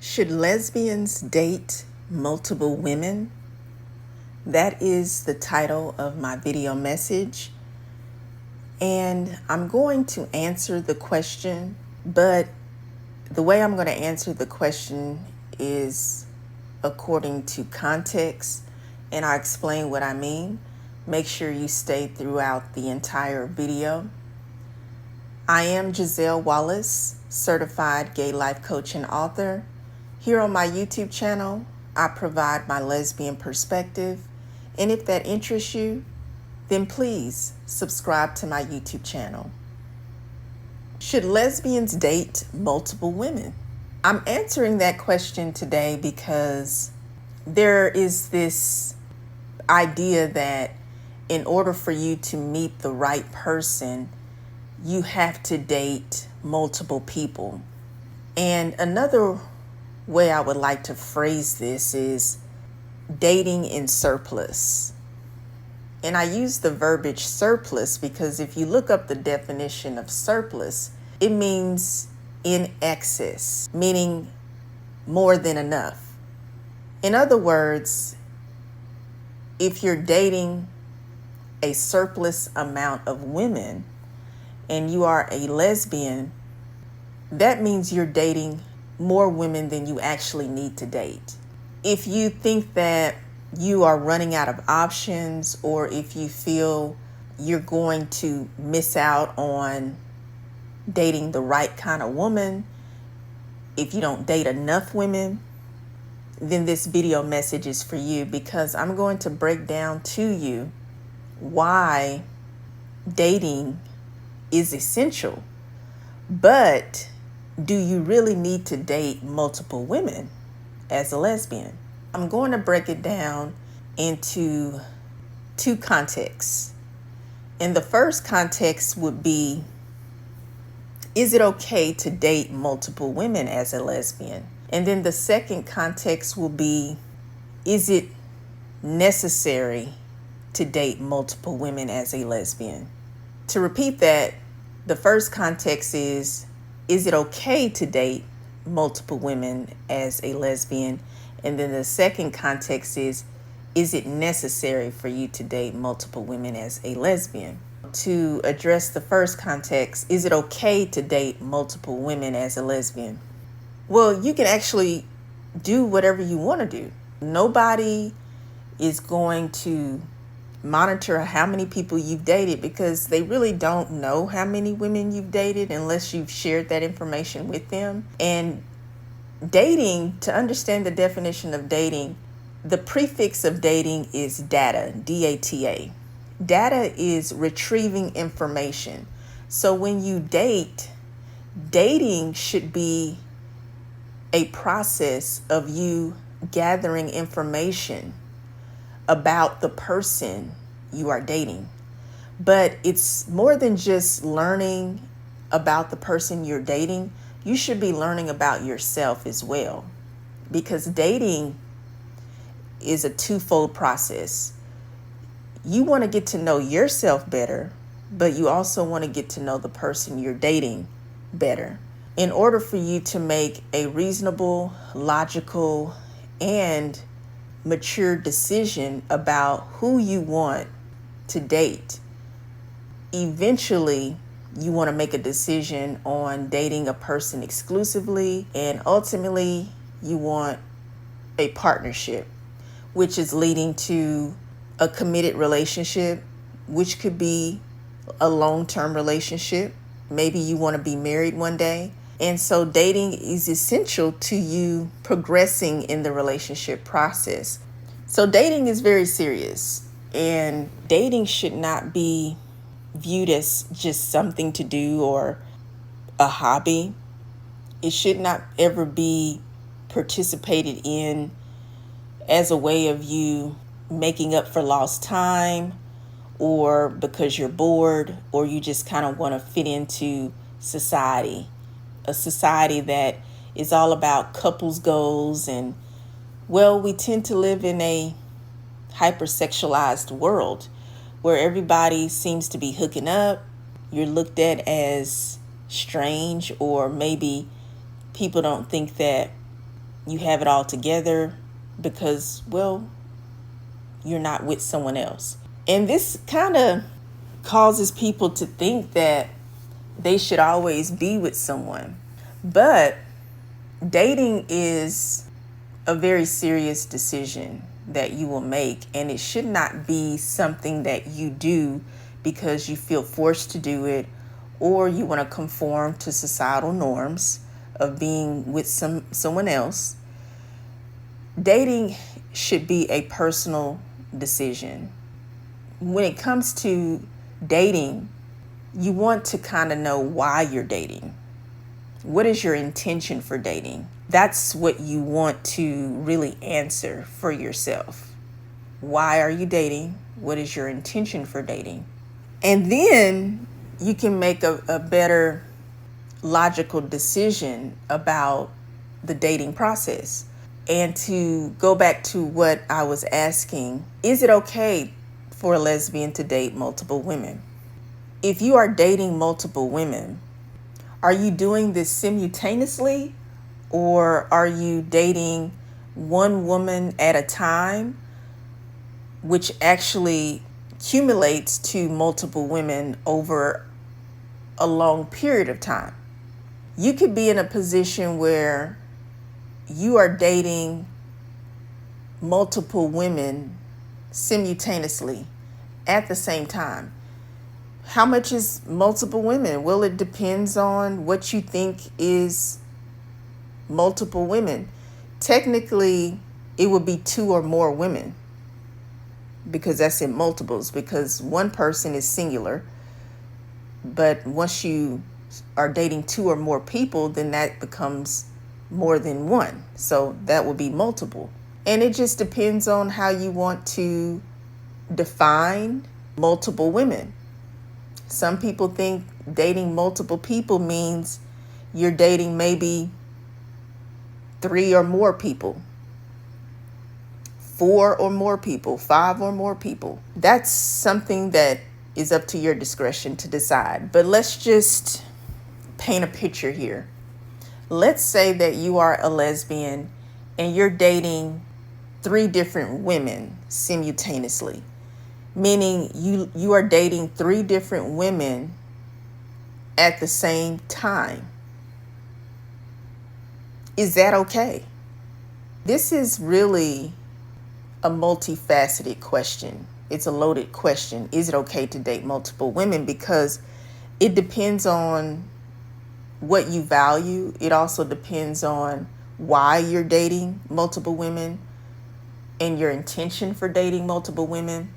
Should lesbians date multiple women? That is the title of my video message. And I'm going to answer the question, but the way I'm going to answer the question is according to context, and I'll explain what I mean. Make sure you stay throughout the entire video. I am Giselle Wallace, certified gay life coach and author. Here on my YouTube channel, I provide my lesbian perspective, and if that interests you, then please subscribe to my YouTube channel. Should lesbians date multiple women? I'm answering that question today because there is this idea that in order for you to meet the right person, you have to date multiple people. And another way I would like to phrase this is dating in surplus. And I use the verbiage surplus because if you look up the definition of surplus, it means in excess, meaning more than enough. In other words, if you're dating a surplus amount of women and you are a lesbian, that means you're dating more women than you actually need to date. If you think that you are running out of options, or if you feel you're going to miss out on dating the right kind of woman, if you don't date enough women, then this video message is for you, because I'm going to break down to you why dating is essential. But do you really need to date multiple women as a lesbian? I'm going to break it down into two contexts. And the first context would be, is it okay to date multiple women as a lesbian? And then the second context will be, is it necessary to date multiple women as a lesbian? To repeat that, the first context is it okay to date multiple women as a lesbian? And then the second context is it necessary for you to date multiple women as a lesbian? To address the first context, is it okay to date multiple women as a lesbian? Well, you can actually do whatever you want to do. Nobody is going to monitor how many people you've dated, because they really don't know how many women you've dated unless you've shared that information with them. And dating, to understand the definition of dating, the prefix of dating is data, D-A-T-A. Data is retrieving information. So when you date, dating should be a process of you gathering information about the person you are dating. But it's more than just learning about the person you're dating. You should be learning about yourself as well, because dating is a twofold process. You want to get to know yourself better, but you also want to get to know the person you're dating better. In order for you to make a reasonable, logical, and mature decision about who you want to date, eventually you want to make a decision on dating a person exclusively, and ultimately you want a partnership, which is leading to a committed relationship, which could be a long-term relationship. Maybe you want to be married one day. And so dating is essential to you progressing in the relationship process. So dating is very serious, and dating should not be viewed as just something to do or a hobby. It should not ever be participated in as a way of you making up for lost time, or because you're bored, or you just kind of want to fit into society. A society that is all about couples goals, and well, we tend to live in a hypersexualized world where everybody seems to be hooking up. You're looked at as strange, or maybe people don't think that you have it all together because, well, you're not with someone else. And this kind of causes people to think that they should always be with someone. But dating is a very serious decision that you will make, and it should not be something that you do because you feel forced to do it or you want to conform to societal norms of being with someone else. Dating should be a personal decision. When it comes to dating, you want to kind of know why you're dating. What is your intention for dating? That's what you want to really answer for yourself. Why are you dating? What is your intention for dating? And then you can make a better logical decision about the dating process. And to go back to what I was asking, is it okay for a lesbian to date multiple women? If you are dating multiple women, are you doing this simultaneously, or are you dating one woman at a time, which actually accumulates to multiple women over a long period of time? You could be in a position where you are dating multiple women simultaneously at the same time. How much is multiple women? Well, it depends on what you think is multiple women. Technically, it would be 2 or more women because that's in multiples, because one person is singular. But once you are dating 2 or more people, then that becomes more than one. So that would be multiple. And it just depends on how you want to define multiple women. Some people think dating multiple people means you're dating maybe 3 or more people, 4 or more people, 5 or more people. That's something that is up to your discretion to decide. But let's just paint a picture here. Let's say that you are a lesbian and you're dating 3 different women simultaneously, meaning you are dating 3 different women at the same time. Is that okay? This is really a multifaceted question. It's a loaded question. Is it okay to date multiple women? Because it depends on what you value. It also depends on why you're dating multiple women and your intention for dating multiple women.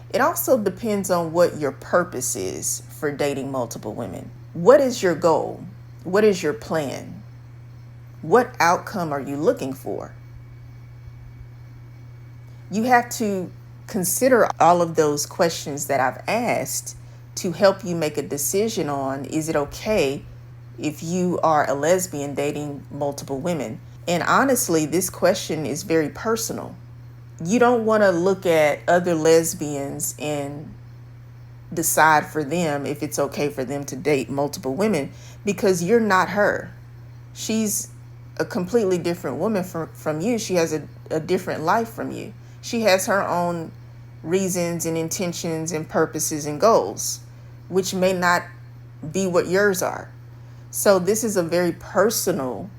It also depends on what your purpose is for dating multiple women. What is your goal? What is your plan? What outcome are you looking for? You have to consider all of those questions that I've asked to help you make a decision on, is it okay if you are a lesbian dating multiple women? And honestly, this question is very personal. You don't want to look at other lesbians and decide for them if it's okay for them to date multiple women, because you're not her. She's a completely different woman from you. She has a different life from you. She has her own reasons and intentions and purposes and goals, which may not be what yours are. So this is a very personal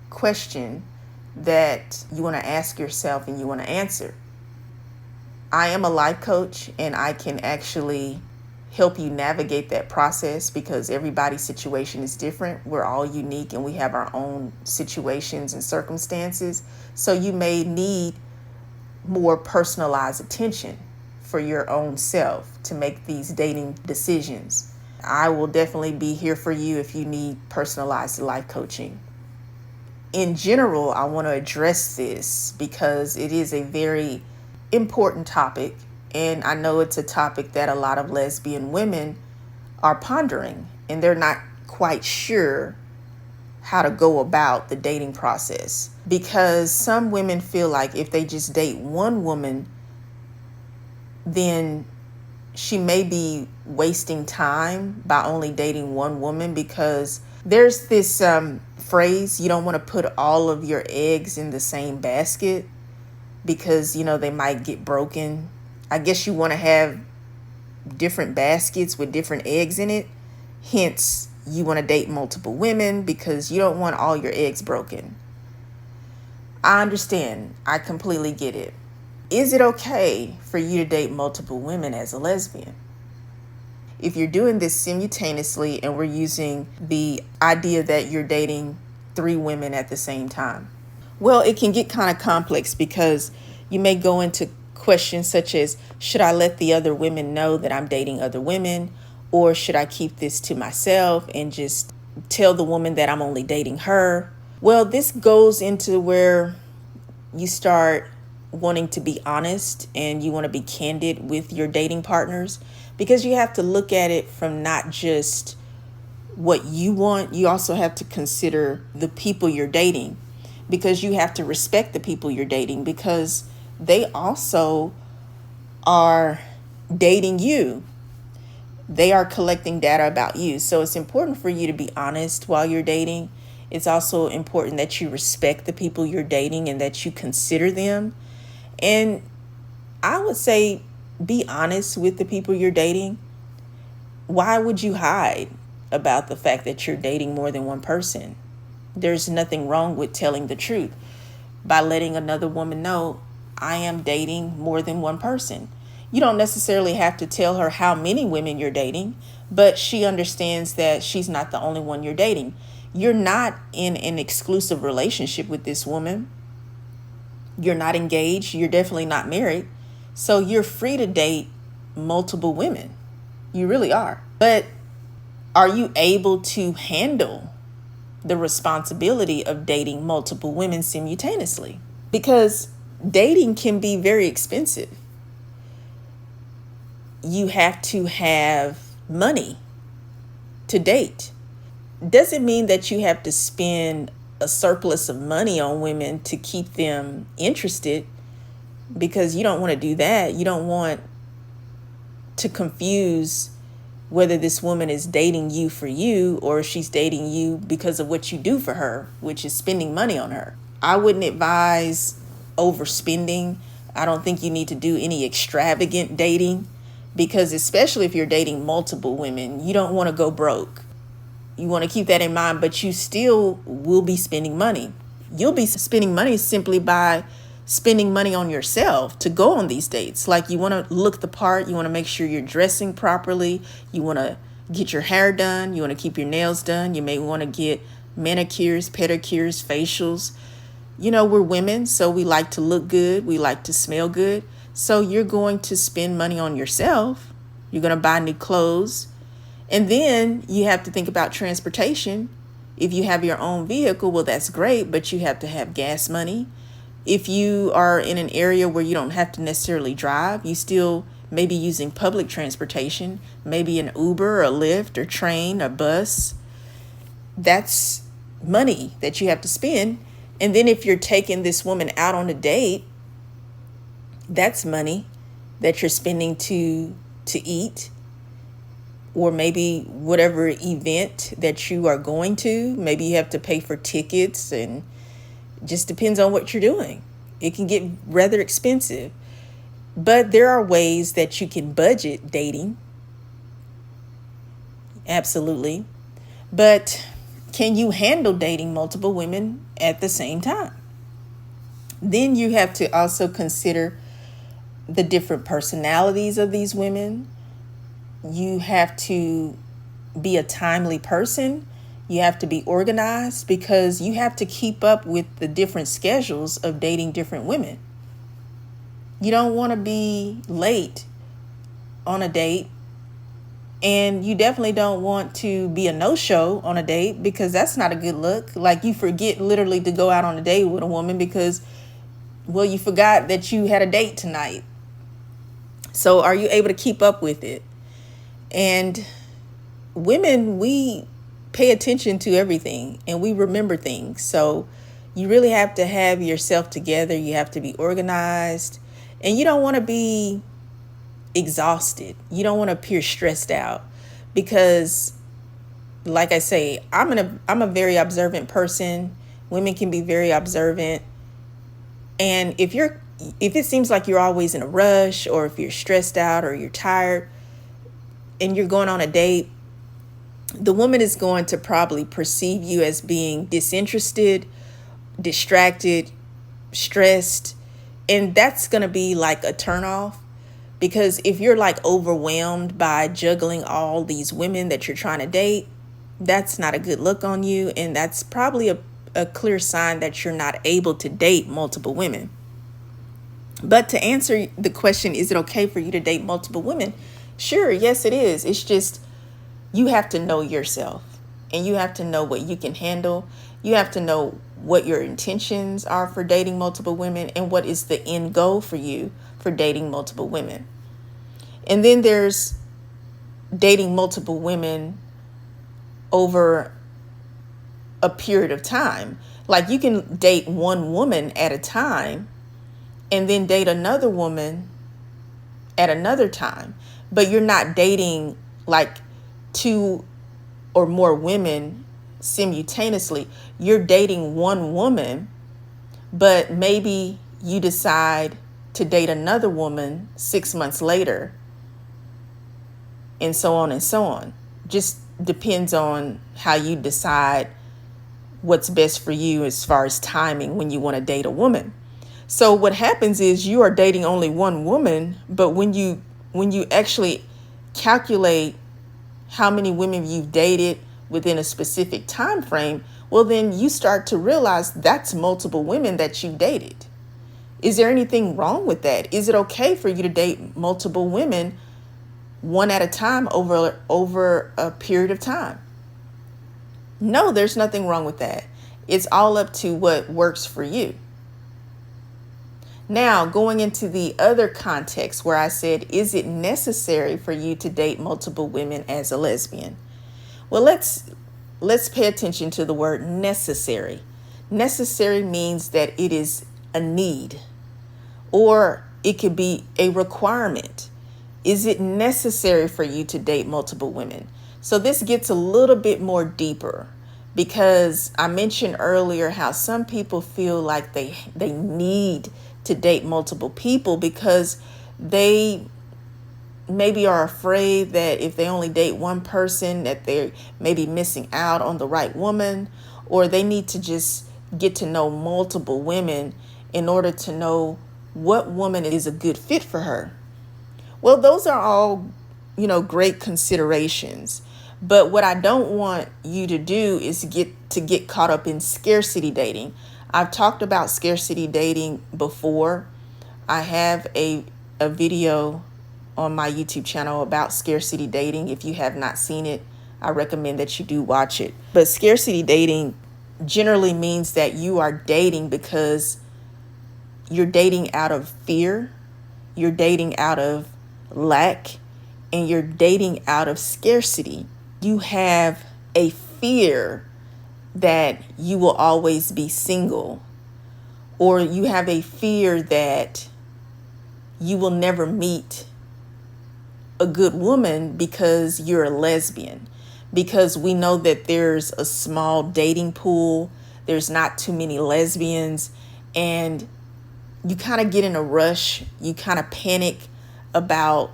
question that you want to ask yourself and you want to answer. I am a life coach, and I can actually help you navigate that process because everybody's situation is different. We're all unique and we have our own situations and circumstances. So you may need more personalized attention for your own self to make these dating decisions. I will definitely be here for you if you need personalized life coaching. In general, I want to address this because it is a very important topic, and I know it's a topic that a lot of lesbian women are pondering, and they're not quite sure how to go about the dating process, because some women feel like if they just date one woman, then she may be wasting time by only dating one woman, because There's this phrase, you don't want to put all of your eggs in the same basket because, they might get broken. I guess you want to have different baskets with different eggs in it. Hence, you want to date multiple women because you don't want all your eggs broken. I understand. I completely get it. Is it okay for you to date multiple women as a lesbian? If you're doing this simultaneously and we're using the idea that you're dating 3 women at the same time, well, it can get kind of complex because you may go into questions such as, should I let the other women know that I'm dating other women? Or should I keep this to myself and just tell the woman that I'm only dating her? Well, this goes into where you start wanting to be honest and you want to be candid with your dating partners, because you have to look at it from not just what you want. You also have to consider the people you're dating, because you have to respect the people you're dating because they also are dating you. They are collecting data about you. So it's important for you to be honest while you're dating. It's also important that you respect the people you're dating and that you consider them. And I would say be honest with the people you're dating. Why would you hide about the fact that you're dating more than one person? There's nothing wrong with telling the truth by letting another woman know, I am dating more than one person. You don't necessarily have to tell her how many women you're dating, but she understands that she's not the only one you're dating. You're not in an exclusive relationship with this woman. You're not engaged. You're definitely not married. So you're free to date multiple women. You really are. But are you able to handle the responsibility of dating multiple women simultaneously? Because dating can be very expensive. You have to have money to date. Doesn't mean that you have to spend a surplus of money on women to keep them interested, because you don't want to do that. You don't want to confuse whether this woman is dating you for you or she's dating you because of what you do for her, which is spending money on her. I wouldn't advise overspending. I don't think you need to do any extravagant dating, because especially if you're dating multiple women, you don't want to go broke. You want to keep that in mind, but you still will be spending money. You'll be spending money simply by spending money on yourself to go on these dates. Like, you want to look the part. You want to make sure you're dressing properly. You want to get your hair done. You want to keep your nails done. You may want to get manicures, pedicures, facials. We're women, so we like to look good. We like to smell good. So you're going to spend money on yourself. You're going to buy new clothes. And then you have to think about transportation. If you have your own vehicle, well, that's great, but you have to have gas money. If you are in an area where you don't have to necessarily drive, you still may be using public transportation, maybe an Uber or a Lyft or train or bus. That's money that you have to spend. And then if you're taking this woman out on a date, that's money that you're spending to eat, or maybe whatever event that you are going to. Maybe you have to pay for tickets, and just depends on what you're doing. It can get rather expensive, but there are ways that you can budget dating. Absolutely. But can you handle dating multiple women at the same time? Then you have to also consider the different personalities of these women. You have to be a timely person. You have to be organized, because you have to keep up with the different schedules of dating different women. You don't want to be late on a date, and you definitely don't want to be a no-show on a date, because that's not a good look. Like, you forget literally to go out on a date with a woman because, well, you forgot that you had a date tonight. So are you able to keep up with it? And women, we pay attention to everything and we remember things. So you really have to have yourself together. You have to be organized, and you don't want to be exhausted. You don't want to appear stressed out, because like I say, I'm a very observant person. Women can be very observant. And if it seems like you're always in a rush, or if you're stressed out or you're tired and you're going on a date, the woman is going to probably perceive you as being disinterested, distracted, stressed, and that's going to be like a turnoff. Because if you're like overwhelmed by juggling all these women that you're trying to date, that's not a good look on you, and that's probably a clear sign that you're not able to date multiple women. But to answer the question, is it okay for you to date multiple women? Sure, yes, it is. It's just you have to know yourself, and you have to know what you can handle. You have to know what your intentions are for dating multiple women and what is the end goal for you for dating multiple women. And then there's dating multiple women over a period of time. Like you can date one woman at a time and then date another woman at another time, but you're not dating like two or more women simultaneously. You're dating one woman, but maybe you decide to date another woman 6 months later, and so on and so on. Just depends on how you decide what's best for you as far as timing when you want to date a woman. So what happens is you are dating only one woman, but when you actually calculate how many women you've dated within a specific time frame, well, then you start to realize that's multiple women that you've dated. Is there anything wrong with that? Is it okay for you to date multiple women one at a time over a period of time? No, there's nothing wrong with that. It's all up to what works for you. Now, going into the other context where I said, is it necessary for you to date multiple women as a lesbian? Well, let's pay attention to the word necessary. Necessary means that it is a need, or it could be a requirement. Is it necessary for you to date multiple women? So this gets a little bit more deeper, because I mentioned earlier how some people feel like they need to date multiple people because they maybe are afraid that if they only date one person that they may be missing out on the right woman, or they need to just get to know multiple women in order to know what woman is a good fit for her. Well, those are all, great considerations. But what I don't want you to do is get caught up in scarcity dating. I've talked about scarcity dating before. I have a video on my YouTube channel about scarcity dating. If you have not seen it, I recommend that you do watch it. But scarcity dating generally means that you are dating because you're dating out of fear, you're dating out of lack, and you're dating out of scarcity. You have a fear that you will always be single, or you have a fear that you will never meet a good woman because you're a lesbian, because we know that there's a small dating pool, there's not too many lesbians, and you kind of get in a rush, you kind of panic about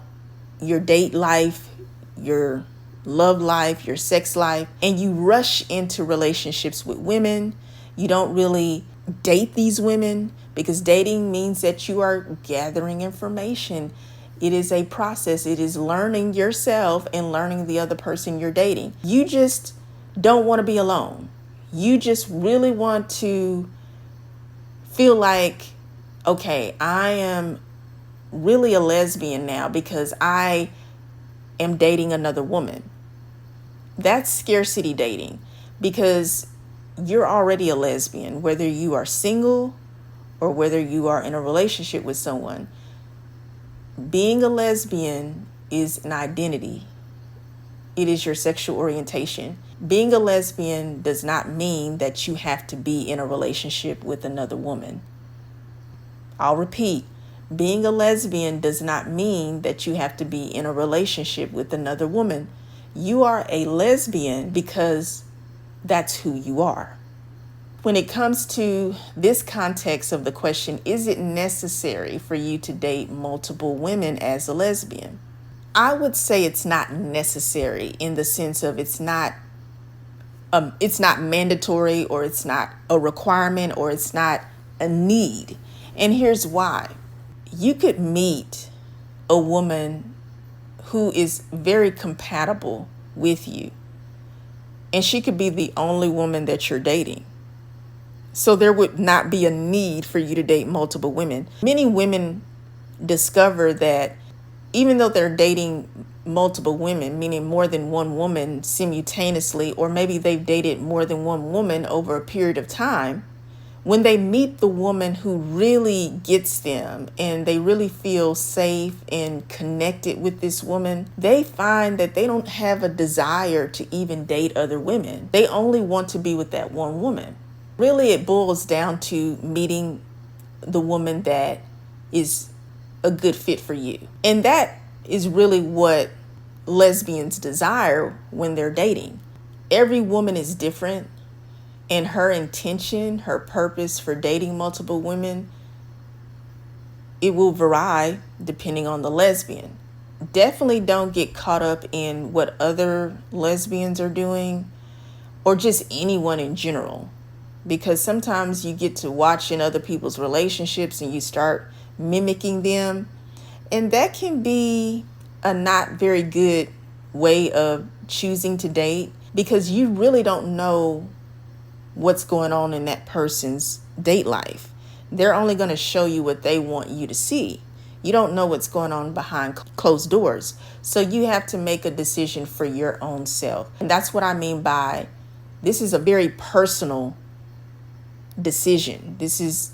your date life, your love life, your sex life, and you rush into relationships with women. You don't really date these women, because dating means that you are gathering information. It is a process. It is learning yourself and learning the other person you're dating. You just don't want to be alone. You just really want to feel like, okay, I am really a lesbian now because I am dating another woman. That's scarcity dating, because you're already a lesbian, whether you are single or whether you are in a relationship with someone. Being a lesbian is an identity. It is your sexual orientation. Being a lesbian does not mean that you have to be in a relationship with another woman. I'll repeat. Being a lesbian does not mean that you have to be in a relationship with another woman. You are a lesbian because that's who you are. When it comes to this context of the question, is it necessary for you to date multiple women as a lesbian? I would say it's not necessary, in the sense of it's not mandatory, or it's not a requirement, or it's not a need. And here's why. You could meet a woman who is very compatible with you, and she could be the only woman that you're dating. So there would not be a need for you to date multiple women. Many women discover that even though they're dating multiple women, meaning more than one woman simultaneously, or maybe they've dated more than one woman over a period of time, when they meet the woman who really gets them and they really feel safe and connected with this woman, they find that they don't have a desire to even date other women. They only want to be with that one woman. Really, it boils down to meeting the woman that is a good fit for you. And that is really what lesbians desire when they're dating. Every woman is different, and her intention, her purpose for dating multiple women, it will vary depending on the lesbian. Definitely don't get caught up in what other lesbians are doing, or just anyone in general, because sometimes you get to watching other people's relationships and you start mimicking them, and that can be a not very good way of choosing to date, because you really don't know what's going on in that person's date life. They're only going to show you what they want you to see. You don't know what's going on behind closed doors. So you have to make a decision for your own self. And that's what I mean by, this is a very personal decision. This is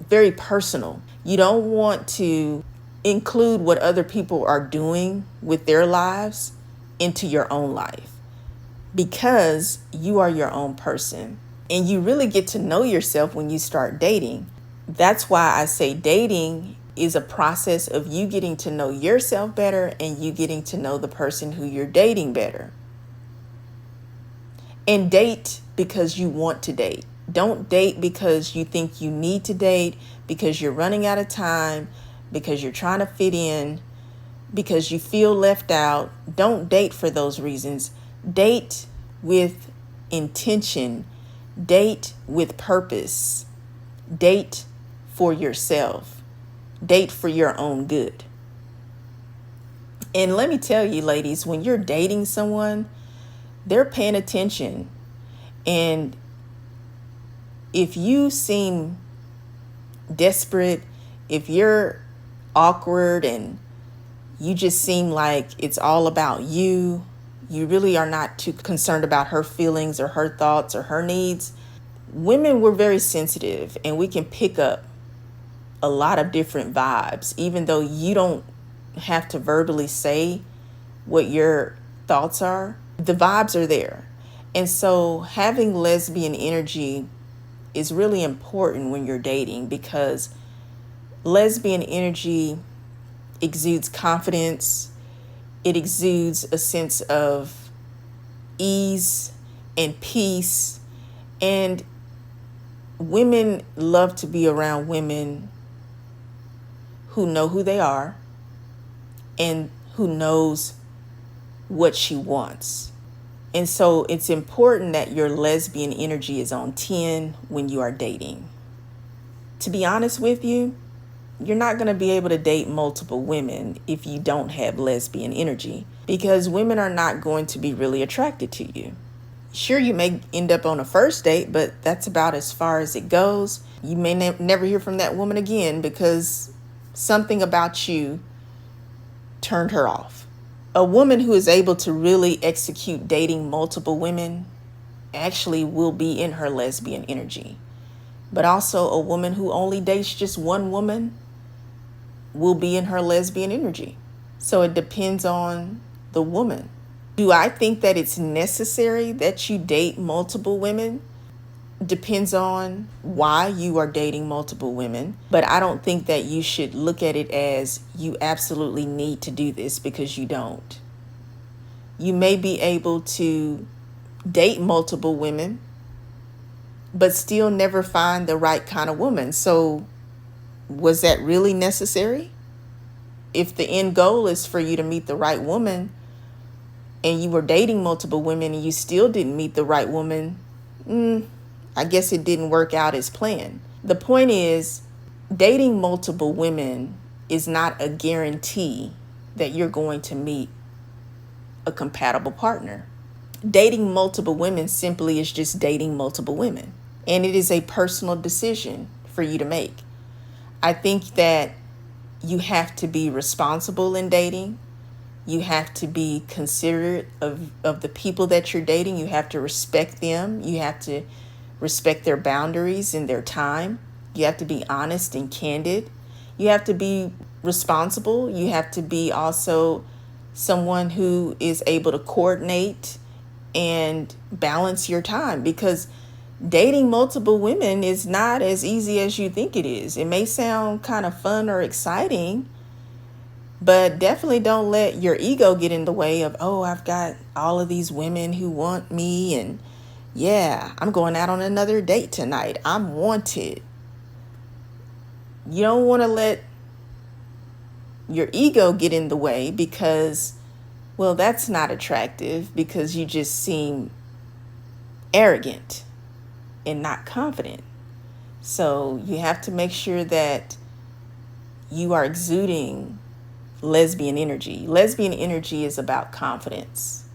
very personal. You don't want to include what other people are doing with their lives into your own life, because you are your own person, and you really get to know yourself when you start dating. That's why I say dating is a process of you getting to know yourself better and you getting to know the person who you're dating better. And date because you want to date. Don't date because you think you need to date, because you're running out of time, because you're trying to fit in, because you feel left out. Don't date for those reasons. Date with intention. Date with purpose. Date for yourself. Date for your own good. And let me tell you, ladies, when you're dating someone, they're paying attention. And if you seem desperate, if you're awkward and you just seem like it's all about you, you really are not too concerned about her feelings or her thoughts or her needs. Women, we're very sensitive, and we can pick up a lot of different vibes, even though you don't have to verbally say what your thoughts are. The vibes are there. And so having lesbian energy is really important when you're dating, because lesbian energy exudes confidence. It exudes a sense of ease and peace. And women love to be around women who know who they are and who knows what she wants. And so it's important that your lesbian energy is on 10 when you are dating. To be honest with you, you're not going to be able to date multiple women if you don't have lesbian energy, because women are not going to be really attracted to you. Sure, you may end up on a first date, but that's about as far as it goes. You may never hear from that woman again because something about you turned her off. A woman who is able to really execute dating multiple women actually will be in her lesbian energy. But also a woman who only dates just one woman will be in her lesbian energy. So it depends on the woman. Do I think that it's necessary that you date multiple women? Depends on why you are dating multiple women. But I don't think that you should look at it as you absolutely need to do this, because you don't. You may be able to date multiple women, but still never find the right kind of woman. So was that really necessary? If the end goal is for you to meet the right woman and you were dating multiple women and you still didn't meet the right woman, I guess it didn't work out as planned. The point is, dating multiple women is not a guarantee that you're going to meet a compatible partner. Dating multiple women simply is just dating multiple women. And it is a personal decision for you to make. I think that you have to be responsible in dating. You have to be considerate of the people that you're dating. You have to respect them. You have to respect their boundaries and their time. You have to be honest and candid. You have to be responsible. You have to be also someone who is able to coordinate and balance your time, because dating multiple women is not as easy as you think it is. It may sound kind of fun or exciting, but definitely don't let your ego get in the way of, oh, I've got all of these women who want me, and yeah, I'm going out on another date tonight. I'm wanted. You don't want to let your ego get in the way because, well, that's not attractive, because you just seem arrogant and not confident. So you have to make sure that you are exuding lesbian energy. Lesbian energy is about confidence.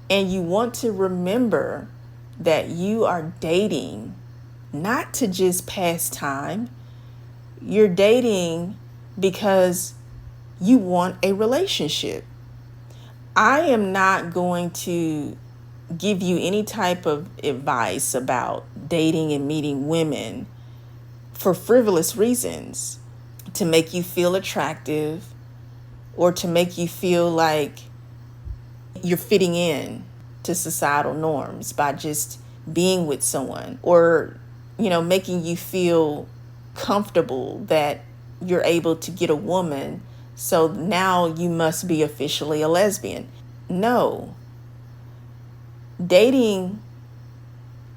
And you want to remember that you are dating not to just pass time. You're dating because you want a relationship. I am not going to give you any type of advice about dating and meeting women for frivolous reasons, to make you feel attractive or to make you feel like you're fitting in to societal norms by just being with someone, or, making you feel comfortable that you're able to get a woman, so now you must be officially a lesbian. No. Dating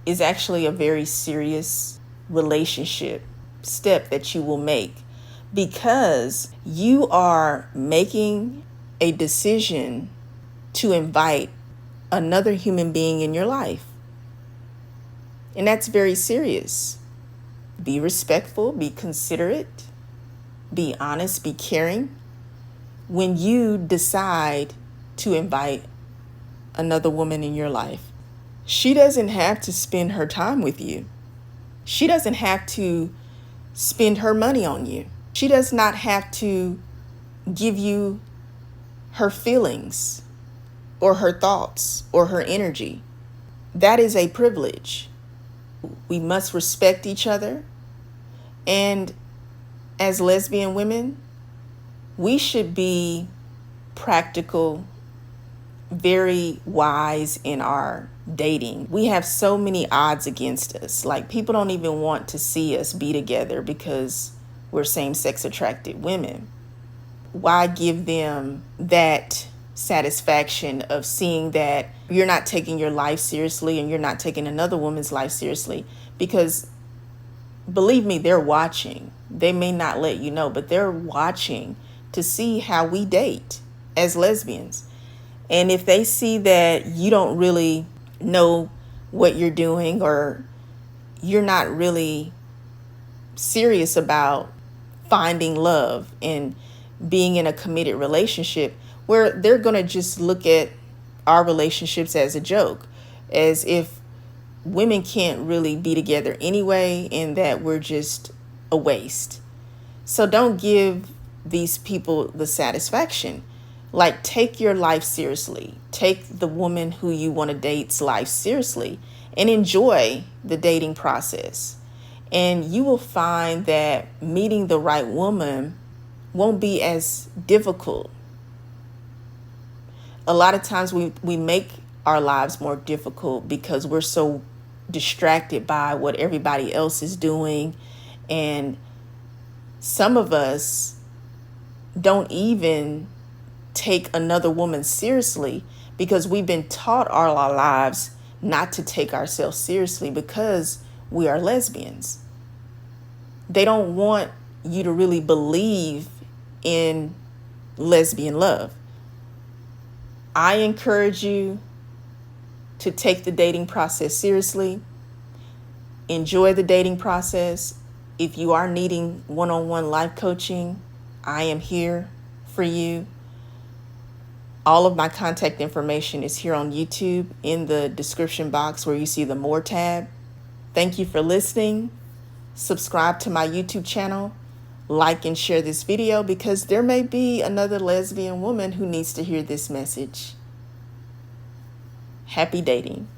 is actually a very serious relationship step that you will make, because you are making a decision to invite another human being in your life. And that's very serious. Be respectful, be considerate, be honest, be caring when you decide to invite another woman in your life. She doesn't have to spend her time with you. She doesn't have to spend her money on you. She does not have to give you her feelings or her thoughts or her energy. That is a privilege. We must respect each other. And as lesbian women, we should be practical, very wise in our dating. We have so many odds against us. Like, people don't even want to see us be together because we're same-sex attracted women. Why give them that satisfaction of seeing that you're not taking your life seriously and you're not taking another woman's life seriously? Because believe me, they're watching. They may not let you know, but they're watching to see how we date as lesbians. And if they see that you don't really know what you're doing, or you're not really serious about finding love and being in a committed relationship, where they're going to just look at our relationships as a joke, as if women can't really be together anyway and that we're just a waste. So don't give these people the satisfaction. Like, take your life seriously. Take the woman who you want to date's life seriously and enjoy the dating process. And you will find that meeting the right woman won't be as difficult. A lot of times we make our lives more difficult because we're so distracted by what everybody else is doing. And some of us don't even take another woman seriously because we've been taught all our lives not to take ourselves seriously because we are lesbians. They don't want you to really believe in lesbian love. I encourage you to take the dating process seriously. Enjoy the dating process. If you are needing one-on-one life coaching, I am here for you. All of my contact information is here on YouTube in the description box where you see the More tab. Thank you for listening. Subscribe to my YouTube channel. Like and share this video because there may be another lesbian woman who needs to hear this message. Happy dating.